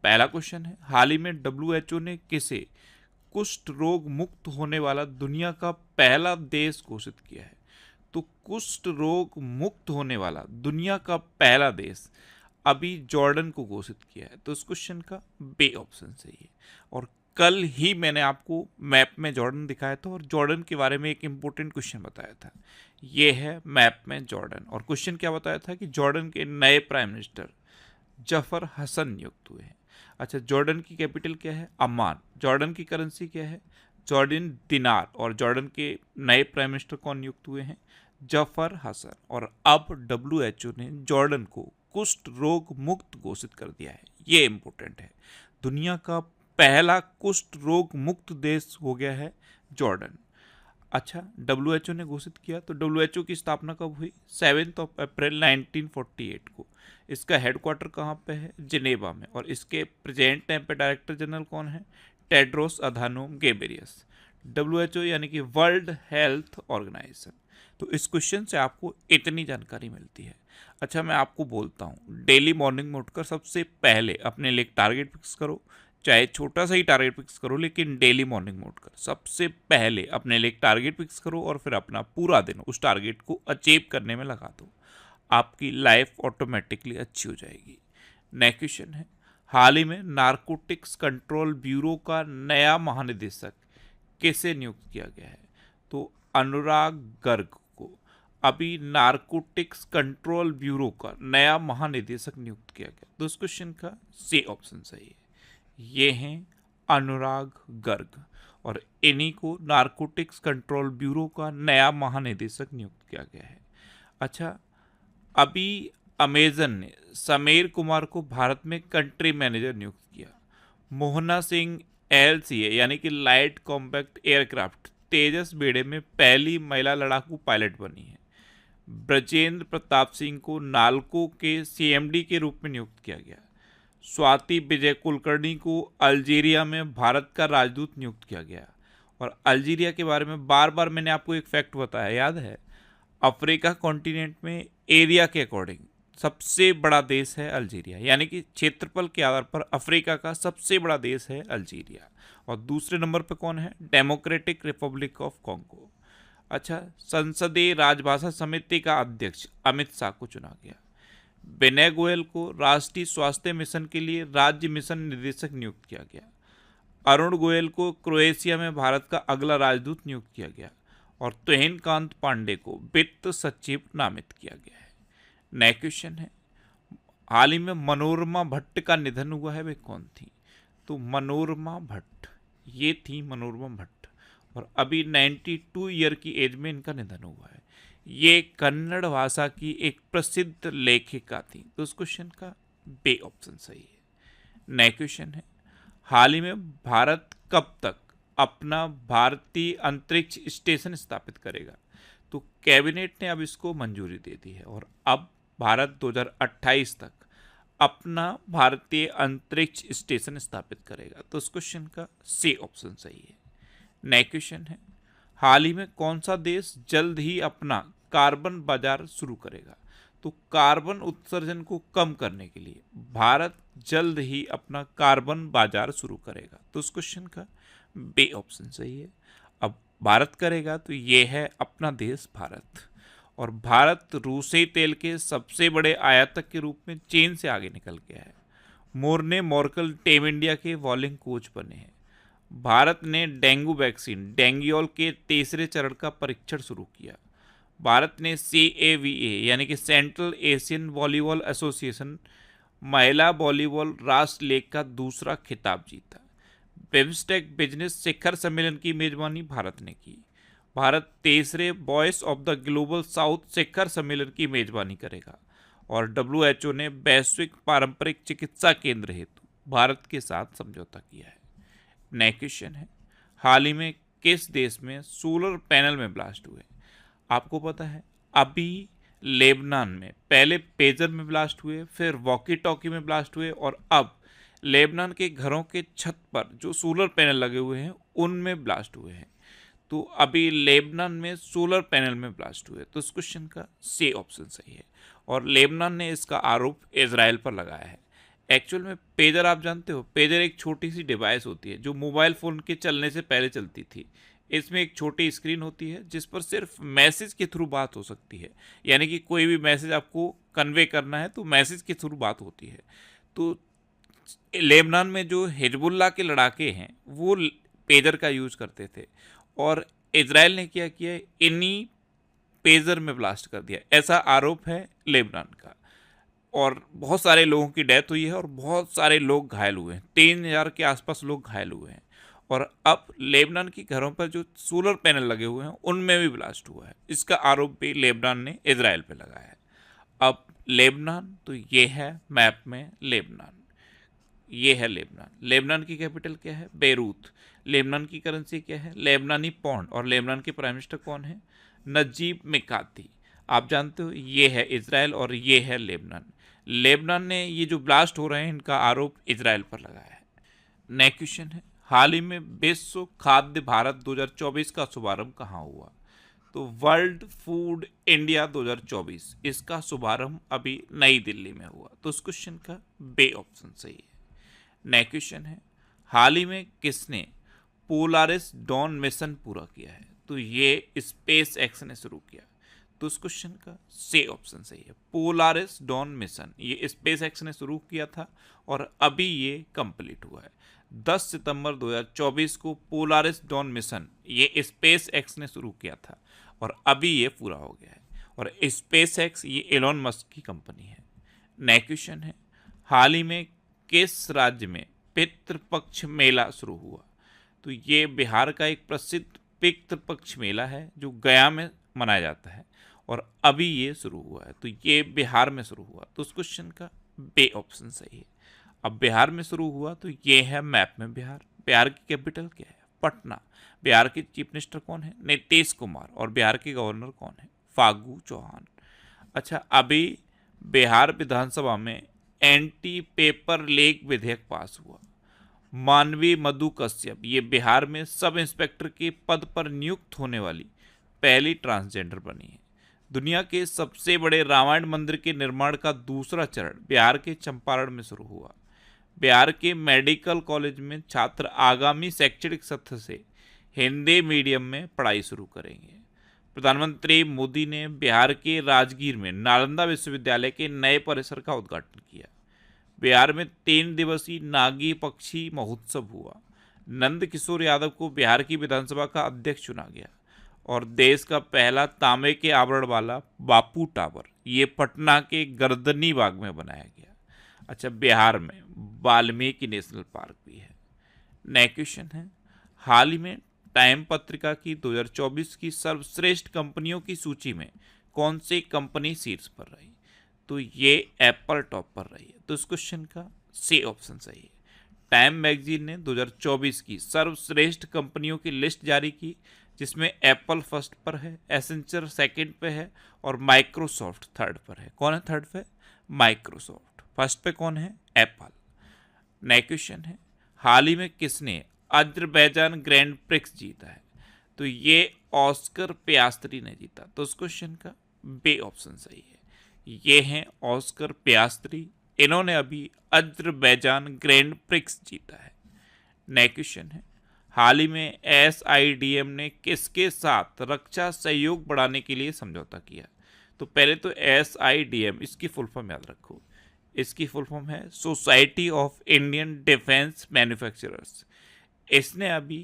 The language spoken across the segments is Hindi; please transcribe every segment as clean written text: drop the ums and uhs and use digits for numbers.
पहला क्वेश्चन है, हाल ही में WHO ने किसे कुष्ठ रोग मुक्त होने वाला दुनिया का पहला देश घोषित किया है? तो कुष्ठ रोग मुक्त होने वाला दुनिया का पहला देश अभी जॉर्डन को घोषित किया है। तो इस क्वेश्चन का बे ऑप्शन सही है। और कल ही मैंने आपको मैप में जॉर्डन दिखाया था और जॉर्डन के बारे में एक इम्पोर्टेंट क्वेश्चन बताया था। ये है मैप में जॉर्डन, और क्वेश्चन क्या बताया था कि जॉर्डन के नए प्राइम मिनिस्टर जफर हसन नियुक्त हुए हैं। अच्छा, जॉर्डन की कैपिटल क्या है? अम्मान। जॉर्डन की करेंसी क्या है? जॉर्डन दिनार। और जॉर्डन के नए प्राइम मिनिस्टर कौन नियुक्त हुए हैं? जफर हसन। और अब WHO ने जॉर्डन को कुष्ठ रोग मुक्त घोषित कर दिया है। ये इंपॉर्टेंट है, दुनिया का पहला कुष्ठ रोग मुक्त देश हो गया है जॉर्डन। अच्छा, WHO ने घोषित किया, तो WHO की स्थापना कब हुई? 7 अप्रैल 1948 को। इसका हेडक्वार्टर कहाँ पे है? जिनेवा में। और इसके प्रेजेंट टाइम पे डायरेक्टर जनरल कौन है? Tedros Adhanom गेब्रेयस। WHO यानी कि वर्ल्ड हेल्थ ऑर्गेनाइजेशन। तो इस क्वेश्चन से आपको इतनी जानकारी मिलती है। अच्छा, मैं आपको बोलता हूँ, डेली मॉर्निंग में उठकर सबसे पहले अपने लिए एक टारगेट फिक्स करो, चाहे छोटा सा ही टारगेट फिक्स करो, लेकिन डेली मॉर्निंग में उठकर सबसे पहले अपने लिए एक टारगेट फिक्स करो और फिर अपना पूरा दिन उस टारगेट को अचीव करने में लगा दो। आपकी लाइफ ऑटोमेटिकली अच्छी हो जाएगी। नेक्स्ट क्वेश्चन है, हाल ही में नारकोटिक्स कंट्रोल ब्यूरो का नया महानिदेशक किसे नियुक्त किया गया है? तो अनुराग गर्ग को अभी नारकोटिक्स कंट्रोल ब्यूरो का नया महानिदेशक नियुक्त किया गया। तो इस क्वेश्चन का सी ऑप्शन सही है। ये हैं अनुराग गर्ग, और इन्हीं को नारकोटिक्स कंट्रोल ब्यूरो का नया महानिदेशक नियुक्त किया गया है। अच्छा, अभी अमेजन ने समीर कुमार को भारत में कंट्री मैनेजर नियुक्त किया। मोहना सिंह LCA यानी कि लाइट कॉम्पैक्ट एयरक्राफ्ट तेजस बेड़े में पहली महिला लड़ाकू पायलट बनी है। ब्रजेंद्र प्रताप सिंह को नालको के CMD के रूप में नियुक्त किया गया। स्वाति विजय कुलकर्णी को अल्जीरिया में भारत का राजदूत नियुक्त किया गया। और अल्जीरिया के बारे में बार बार मैंने आपको एक फैक्ट बताया, याद है? अफ्रीका कॉन्टिनेंट में एरिया के अकॉर्डिंग सबसे बड़ा देश है अल्जीरिया, यानी कि क्षेत्रफल के आधार पर अफ्रीका का सबसे बड़ा देश है अल्जीरिया। और दूसरे नंबर पर कौन है? Democratic Republic of Congo. अच्छा, संसदीय राजभाषा समिति का अध्यक्ष अमित शाह को चुना गया। विनय गोयल को राष्ट्रीय स्वास्थ्य मिशन के लिए राज्य मिशन निदेशक नियुक्त किया गया। अरुण गोयल को क्रोएशिया में भारत का अगला राजदूत नियुक्त किया गया। और तुहिन कांत पांडे को वित्त सचिव नामित किया गया है। नेक्स्ट क्वेश्चन है, हाल ही में मनोरमा भट्ट का निधन हुआ है, वे कौन थी? तो मनोरमा भट्ट, ये थी मनोरमा भट्ट, और अभी 92 ईयर की एज में इनका निधन हुआ है। ये कन्नड़ भाषा की एक प्रसिद्ध लेखिका थी। तो उस क्वेश्चन का बे ऑप्शन सही है। नेक्स्ट क्वेश्चन है, हाल ही में भारत कब तक अपना भारतीय अंतरिक्ष स्टेशन स्थापित करेगा? तो कैबिनेट ने अब इसको मंजूरी दे दी है, और अब भारत 2028 तक अपना भारतीय अंतरिक्ष स्टेशन स्थापित करेगा। तो इस क्वेश्चन का सी ऑप्शन सही है। नेक्स्ट क्वेश्चन है, हाल ही में कौन सा देश जल्द ही अपना कार्बन बाजार शुरू करेगा? तो कार्बन उत्सर्जन को कम करने के लिए भारत जल्द ही अपना कार्बन बाजार शुरू करेगा। तो इस क्वेश्चन का बे ऑप्शन सही है। अब भारत करेगा तो ये है अपना देश भारत। और भारत रूसी तेल के सबसे बड़े आयातक के रूप में चीन से आगे निकल गया है। मोर्ने मोर्कल टीम इंडिया के बॉलिंग कोच बने हैं। भारत ने डेंगू वैक्सीन डेंगियोल के तीसरे चरण का परीक्षण शुरू किया। भारत ने CAVA यानी कि सेंट्रल एशियन वॉलीबॉल एसोसिएशन महिला वॉलीबॉल राष्ट्र लीग का दूसरा खिताब जीता। बिम्स्टेक बिजनेस शिखर सम्मेलन की मेजबानी भारत ने की। भारत तीसरे voice of the global south शिखर सम्मेलन की मेजबानी करेगा। और WHO ने वैश्विक पारंपरिक चिकित्सा केंद्र हेतु भारत के साथ समझौता किया है। नेक्स्ट क्वेश्चन है, हाल ही में किस देश में सोलर पैनल में ब्लास्ट हुए? आपको पता है, अभी लेबनान में पहले पेजर में ब्लास्ट हुए, फिर वॉकी टॉकी में ब्लास्ट हुए, और अब लेबनान के घरों के छत पर जो सोलर पैनल लगे हुए हैं उनमें ब्लास्ट हुए हैं। तो अभी लेबनान में सोलर पैनल में ब्लास्ट हुए। तो इस क्वेश्चन का सी ऑप्शन सही है। और लेबनान ने इसका आरोप इजराइल पर लगाया है। एक्चुअल में पेजर आप जानते हो, पेजर एक छोटी सी डिवाइस होती है जो मोबाइल फ़ोन के चलने से पहले चलती थी। इसमें एक छोटी स्क्रीन होती है जिस पर सिर्फ मैसेज के थ्रू बात हो सकती है, यानी कि कोई भी मैसेज आपको कन्वे करना है तो मैसेज के थ्रू बात होती है। तो लेबनान में जो हिजबुल्लाह के लड़ाके हैं वो पेजर का यूज़ करते थे, और इजराइल ने क्या किया, इन्हीं पेजर में ब्लास्ट कर दिया, ऐसा आरोप है लेबनान का। और बहुत सारे लोगों की डेथ हुई है और बहुत सारे लोग घायल हुए हैं, 3000 के आसपास लोग घायल हुए हैं। और अब लेबनान के घरों पर जो सोलर पैनल लगे हुए हैं उनमें भी ब्लास्ट हुआ है, इसका आरोप भी लेबनान ने इजराइल पे लगाया है। अब लेबनान, तो ये है मैप में लेबनान, ये है लेबनान। लेबनान की कैपिटल क्या है? बेरूत। लेबनान की करेंसी क्या है? लेबनानी पौंड। और लेबनान के प्राइम मिनिस्टर कौन है? नजीब मिकाती। आप जानते हो ये है इजराइल और ये है लेबनान। लेबनान ने ये जो ब्लास्ट हो रहे हैं इनका आरोप इजराइल पर लगाया है। नेक्स्ट क्वेश्चन है, हाल ही में विश्व खाद्य भारत 2024 का शुभारंभ कहाँ हुआ? तो वर्ल्ड फूड इंडिया 2024, इसका शुभारंभ अभी नई दिल्ली में हुआ। तो उस क्वेश्चन का बे ऑप्शन सही है। नेक्स्ट क्वेश्चन है, हाल ही में किसने पोलारिस डॉन मिशन पूरा किया है? तो ये स्पेस एक्स ने शुरू किया। तो उस क्वेश्चन का सी ऑप्शन सही है, पोलारिस डॉन मिशन ये स्पेस एक्स ने शुरू किया था और अभी ये कंप्लीट हुआ है। 10 सितंबर 2024 को पोलारिस डॉन मिशन ये स्पेस एक्स ने शुरू किया था और अभी ये पूरा हो गया है। और स्पेस एक्स ये एलोन मस्क की कंपनी है। नेक्स्ट क्वेश्चन है, हाल ही में किस राज्य में पितृपक्ष मेला शुरू हुआ? तो ये बिहार का एक प्रसिद्ध पितृपक्ष मेला है जो गया में मनाया जाता है और अभी ये शुरू हुआ है। तो ये बिहार में शुरू हुआ। तो उस क्वेश्चन का बे ऑप्शन सही है। अब बिहार में शुरू हुआ तो ये है मैप में बिहार। बिहार की कैपिटल क्या है? पटना। बिहार के चीफ मिनिस्टर कौन है? नीतीश कुमार। और बिहार के गवर्नर कौन है? फागू चौहान। अच्छा, अभी बिहार विधानसभा में एंटी पेपर लीक विधेयक पास हुआ। मानवी मधु कश्यप ये बिहार में सब इंस्पेक्टर के पद पर नियुक्त होने वाली पहली ट्रांसजेंडर बनी है। दुनिया के सबसे बड़े रामायण मंदिर के निर्माण का दूसरा चरण बिहार के चंपारण में शुरू हुआ। बिहार के मेडिकल कॉलेज में छात्र आगामी शैक्षणिक सत्र से हिंदी मीडियम में पढ़ाई शुरू करेंगे। प्रधानमंत्री मोदी ने बिहार के राजगीर में नालंदा विश्वविद्यालय के नए परिसर का उद्घाटन किया। बिहार में 3 दिवसीय नागी पक्षी महोत्सव हुआ। नंद किशोर यादव को बिहार की विधानसभा का अध्यक्ष चुना गया। और देश का पहला तांबे के आवरण वाला बापू टावर ये पटना के गर्दनी बाग में बनाया गया। अच्छा, बिहार में वाल्मीकि नेशनल पार्क भी है। नेक्स्ट क्वेश्चन है, हाल ही में टाइम पत्रिका की 2024 की सर्वश्रेष्ठ कंपनियों की सूची में कौन सी कंपनी शीर्ष पर रही? तो ये एप्पल टॉप पर रही है। तो इस क्वेश्चन का सी ऑप्शन सही है। टाइम मैगजीन ने 2024 की सर्वश्रेष्ठ कंपनियों की लिस्ट जारी की जिसमें एप्पल फर्स्ट पर है, एसेंचर सेकंड पे है और माइक्रोसॉफ्ट थर्ड पर है। कौन है थर्ड पे? माइक्रोसॉफ्ट। फर्स्ट पे कौन है? एप्पल। नेक्स्ट क्वेश्चन है, हाल ही में किसने अजरबैजान ग्रैंड प्रिक्स जीता है? तो ये ऑस्कर पियास्त्री ने जीता। तो उस क्वेश्चन का बे ऑप्शन सही है। ये हैं ऑस्कर पियास्त्री, इन्होंने अभी अजरबैजान ग्रैंड प्रिक्स जीता है। नेक्स्ट क्वेश्चन है, हाल ही में SIDM ने किसके साथ रक्षा सहयोग बढ़ाने के लिए समझौता किया? तो पहले तो SIDM इसकी फुल फॉर्म याद रखो, इसकी फुल फॉर्म है society of Indian defence manufacturers. इसने अभी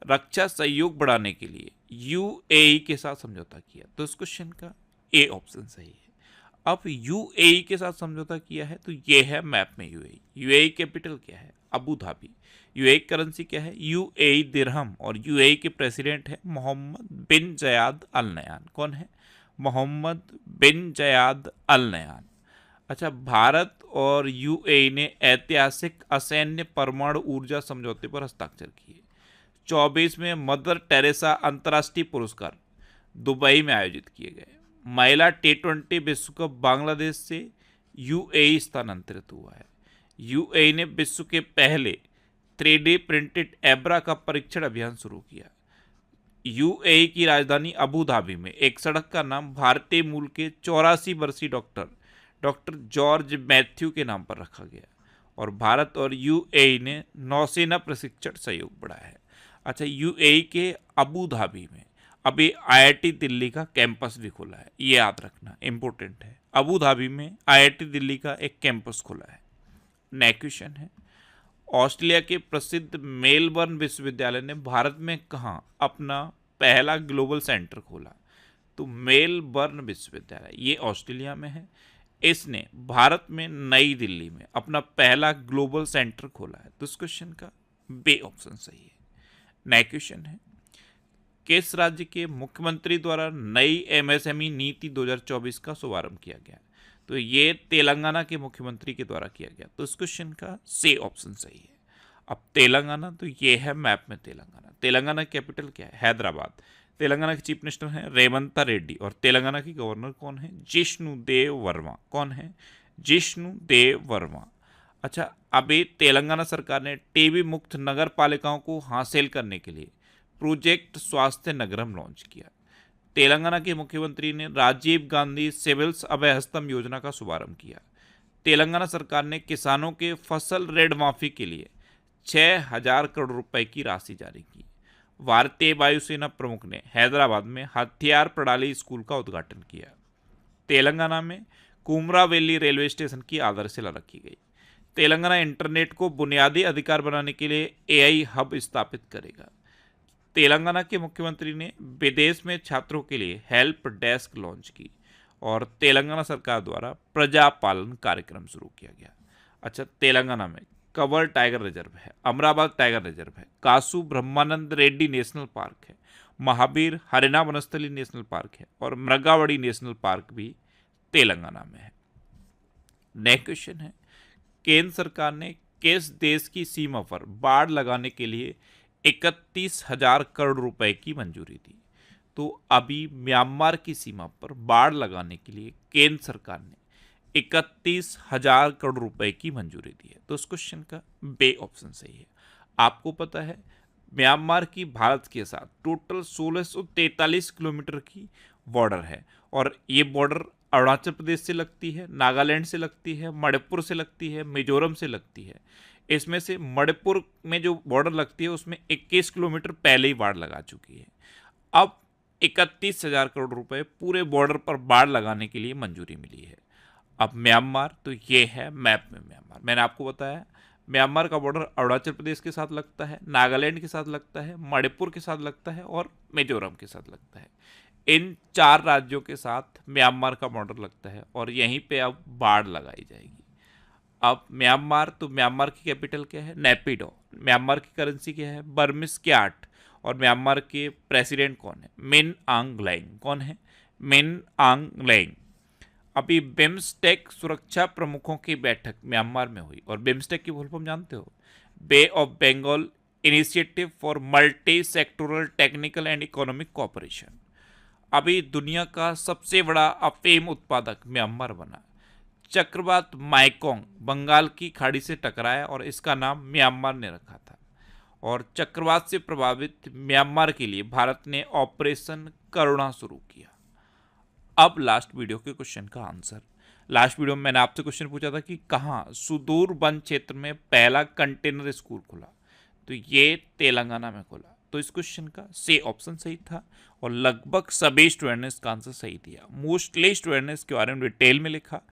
रक्षा सहयोग बढ़ाने के लिए UAE के साथ समझौता किया। तो इस क्वेश्चन का ए ऑप्शन सही है। अब UAE के साथ समझौता किया है तो ये है मैप में UAE कैपिटल क्या है? Abu Dhabi. UAE करेंसी क्या है? UAE दिरहम। और UAE के प्रेसिडेंट है मोहम्मद बिन जयाद अल नयान। कौन है? मोहम्मद बिन जयाद अल नयान। अच्छा, भारत और UAE ने ऐतिहासिक असैन्य परमाणु ऊर्जा समझौते पर हस्ताक्षर किए। 24 में मदर टेरेसा अंतर्राष्ट्रीय पुरस्कार दुबई में आयोजित किए गए। महिला T20 विश्व कप बांग्लादेश से UAE स्थानांतरित हुआ है। UAE ने विश्व के पहले 3D प्रिंटेड एब्रा का परीक्षण अभियान शुरू किया। UAE की राजधानी अबू धाबी में एक सड़क का नाम भारतीय मूल के 84 वर्षीय डॉक्टर जॉर्ज मैथ्यू के नाम पर रखा गया। और भारत और यूएई ने नौसेना प्रशिक्षण सहयोग बढ़ाया है। अच्छा, यूएई के अबू धाबी में अभी आईआईटी दिल्ली का कैंपस भी खुला है, ये याद रखना इम्पोर्टेंट है। अबू धाबी में आईआईटी दिल्ली का एक कैंपस खुला है। नेक्स्ट क्वेश्चन है, ऑस्ट्रेलिया के प्रसिद्ध मेलबर्न विश्वविद्यालय ने भारत में कहाँ अपना पहला ग्लोबल सेंटर खोला? तो मेलबर्न विश्वविद्यालय ये ऑस्ट्रेलिया में है। इसने भारत में नई दिल्ली में अपना पहला ग्लोबल सेंटर खोला है। तो इस क्वेश्चन का बी ऑप्शन सही है। नेक्स्ट क्वेश्चन है, किस राज्य के मुख्यमंत्री द्वारा नई एमएसएमई नीति 2024 का शुभारंभ किया गया? तो ये तेलंगाना के मुख्यमंत्री के द्वारा किया गया। तो इस क्वेश्चन का सी ऑप्शन सही है। अब तेलंगाना, तो ये है मैप में तेलंगाना। तेलंगाना कैपिटल क्या है? हैदराबाद। तेलंगाना के चीफ मिनिस्टर हैं रेवंता रेड्डी और तेलंगाना की गवर्नर कौन है? जिष्णु देव वर्मा। कौन है? जिष्णु देव वर्मा। अच्छा, अभी तेलंगाना सरकार ने टीबी मुक्त नगर पालिकाओं को हासिल करने के लिए प्रोजेक्ट स्वास्थ्य नगरम लॉन्च किया। तेलंगाना के मुख्यमंत्री ने राजीव गांधी सिविल्स अभयहस्तम योजना का शुभारंभ किया। तेलंगाना सरकार ने किसानों के फसल ऋण माफी के लिए 6,000 करोड़ रुपए की राशि जारी की। भारतीय वायुसेना प्रमुख ने हैदराबाद में हथियार प्रणाली स्कूल का उद्घाटन किया। तेलंगाना में कुमरावेली रेलवे स्टेशन की आधारशिला रखी गई। तेलंगाना इंटरनेट को बुनियादी अधिकार बनाने के लिए एआई हब स्थापित करेगा। तेलंगाना के मुख्यमंत्री ने विदेश में छात्रों के लिए हेल्प डेस्क लॉन्च की और तेलंगाना सरकार द्वारा प्रजापालन कार्यक्रम शुरू किया गया। अच्छा, तेलंगाना में कवर टाइगर रिजर्व है, अमराबाद टाइगर रिजर्व है, कासु ब्रह्मानंद रेड्डी नेशनल पार्क है, महावीर हरिना वनस्थली नेशनल पार्क है और मृगावड़ी नेशनल पार्क भी तेलंगाना में है। नेक्स्ट क्वेश्चन है, केंद्र सरकार ने किस देश की सीमा पर बाड़ लगाने के लिए 31,000 करोड़ रुपए की मंजूरी दी? तो अभी म्यांमार की सीमा पर बाड़ लगाने के लिए केंद्र सरकार ने 31,000 करोड़ रुपए की मंजूरी दी है। तो इस क्वेश्चन का बे ऑप्शन सही है। आपको पता है म्यांमार की भारत के साथ टोटल 1643 किलोमीटर की बॉर्डर है और ये बॉर्डर अरुणाचल प्रदेश से लगती है, नागालैंड से लगती है, मणिपुर से लगती है, मिजोरम से लगती है। इसमें से मणिपुर में जो बॉर्डर लगती है उसमें 21 किलोमीटर पहले ही बाढ़ लगा चुकी है। अब 31,000 करोड़ रुपए पूरे बॉर्डर पर बाढ़ लगाने के लिए मंजूरी मिली है। अब म्यांमार, तो ये है मैप में म्यांमार। मैंने आपको बताया म्यांमार का बॉर्डर अरुणाचल प्रदेश के साथ लगता है, नागालैंड के साथ लगता है, मणिपुर के साथ लगता है और मिजोरम के साथ लगता है। इन 4 राज्यों के साथ म्यांमार का बॉर्डर लगता है और यहीं पे अब बाढ़ लगाई जाएगी। अब म्यांमार, तो म्यांमार की कैपिटल क्या है? नेपिडो। म्यांमार की करेंसी क्या है? Burmese CAT. और म्यांमार के प्रेसिडेंट कौन है? मिन आंग लैंग। कौन है? मिन आंग लैंग। अभी बिम्स्टेक सुरक्षा प्रमुखों की बैठक म्यांमार में हुई और बिम्स्टेक की फुल फॉर्म जानते हो? Bay of Bengal initiative for multi sectoral technical and economic cooperation. अभी दुनिया का सबसे बड़ा अफीम उत्पादक म्यांमार बना। चक्रवात माइकोंग बंगाल की खाड़ी से टकराया और इसका नाम म्यांमार ने रखा था। और चक्रवात से प्रभावित म्यांमार के लिए भारत ने ऑपरेशन करुणा शुरू किया। अब लास्ट वीडियो के क्वेश्चन का आंसर। लास्ट वीडियो में मैंने आपसे क्वेश्चन पूछा था कि कहाँ सुदूर वन क्षेत्र में पहला कंटेनर स्कूल खुला? तो ये तेलंगाना में खुला। तो इस क्वेश्चन का सी ऑप्शन सही था और लगभग सभी स्टूडेंट ने इसका आंसर सही दिया। मोस्टली स्टूडेंट ने इसके बारे में डिटेल में लिखा।